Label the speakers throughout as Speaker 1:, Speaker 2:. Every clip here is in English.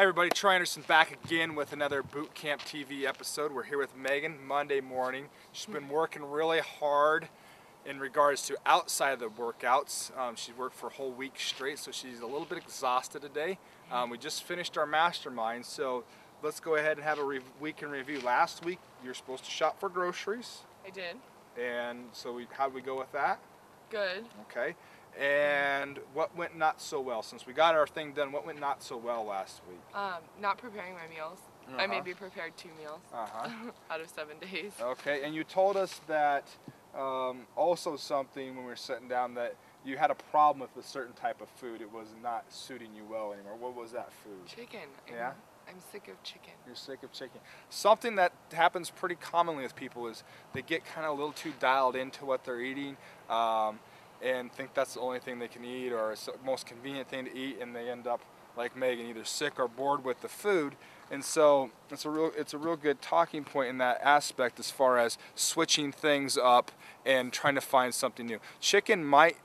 Speaker 1: everybody, Troy Anderson back again with another Boot Camp TV episode. We're here with Megan Monday morning. She's been working really hard in regards to outside of the workouts. She's worked for a whole week straight, so she's a little bit exhausted today. We just finished our mastermind, so let's go ahead and have a week in review. Last week, you were supposed to shop for groceries.
Speaker 2: I did.
Speaker 1: And so how did we go with that?
Speaker 2: Good.
Speaker 1: Okay. And what went not so well? Since we got our thing done, what went not so well last week?
Speaker 2: Not preparing my meals. I maybe prepared 2 meals out of 7 days.
Speaker 1: Okay, and you told us that also something when we were sitting down that you had a problem with a certain type of food. It was not suiting you well anymore. What was that food?
Speaker 2: Chicken.
Speaker 1: Yeah?
Speaker 2: I'm sick of chicken.
Speaker 1: You're sick of chicken. Something that happens pretty commonly with people is they get kind of a little too dialed into what they're eating. And think that's the only thing they can eat or it's the most convenient thing to eat, and they end up like Megan, either sick or bored with the food. And so it's a real good talking point in that aspect as far as switching things up and trying to find something new. Chicken might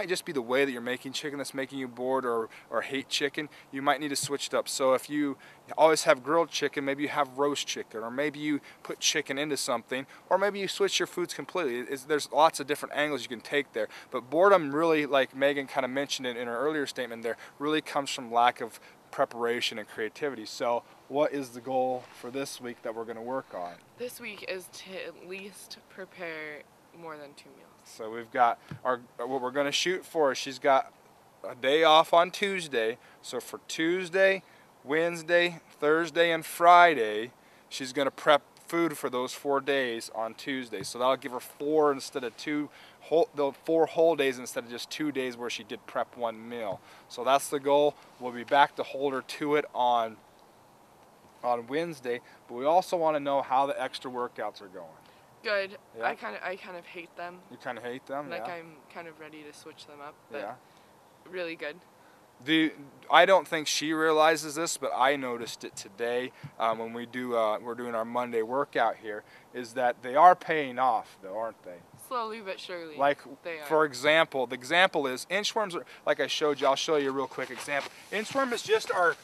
Speaker 1: just be the way that you're making chicken that's making you bored or hate chicken. You might need to switch it up. So if you always have grilled chicken, maybe you have roast chicken, or maybe you put chicken into something, or maybe you switch your foods completely. There's lots of different angles you can take there. But boredom really, like Megan kind of mentioned in her earlier statement there, really comes from lack of preparation and creativity. So what is the goal for this week that we're going to work on?
Speaker 2: This week is to at least prepare more than 2 meals.
Speaker 1: So we've got what we're going to shoot for is she's got a day off on Tuesday. So for Tuesday, Wednesday, Thursday, and Friday, she's going to prep food for those 4 days on Tuesday. So that'll give her 4 instead of 2 4 whole days instead of just 2 days where she did prep 1 meal. So that's the goal. We'll be back to hold her to it on Wednesday, but we also want to know how the extra workouts are going.
Speaker 2: Good.
Speaker 1: Yeah.
Speaker 2: I kind of hate them.
Speaker 1: You kind of hate them?
Speaker 2: Like
Speaker 1: yeah.
Speaker 2: I'm kind of ready to switch them up, but
Speaker 1: yeah.
Speaker 2: Really good.
Speaker 1: I don't think she realizes this, but I noticed it today when we're doing our Monday workout here, is that they are paying off though, aren't they?
Speaker 2: Slowly but surely.
Speaker 1: Like,
Speaker 2: they are.
Speaker 1: For example, the example is inchworms are, like I showed you, I'll show you a real quick example. Inchworm is just our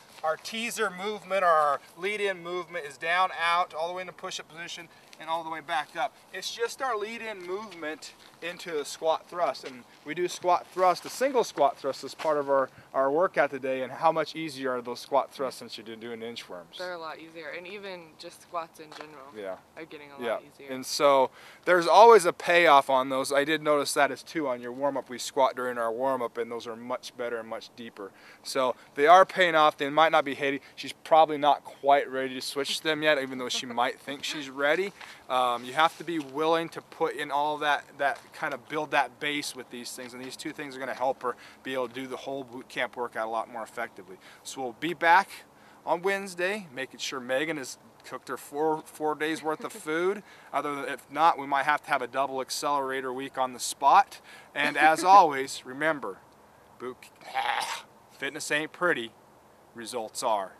Speaker 1: teaser movement, or our lead-in movement is down, out, all the way into push-up position, and all the way back up. It's just our lead-in movement into a squat thrust, and we do squat thrust, a single squat thrust as part of our workout today. And how much easier are those squat thrusts since you're doing inchworms?
Speaker 2: They're a lot easier, and even just squats in general are getting a lot easier.
Speaker 1: And so there's always a payoff on those. I did notice that as too on your warm-up. We squat during our warm-up, and those are much better and much deeper. So they are paying off. They might not be hating. She's probably not quite ready to switch them yet, even though she might think she's ready. You have to be willing to put in all that kind of build that base with these things, and these 2 things are going to help her be able to do the whole boot camp workout a lot more effectively. So we'll be back on Wednesday, making sure Megan has cooked her 4 days worth of food. If not, we might have to have a double accelerator week on the spot. And as always, remember, fitness ain't pretty, results are.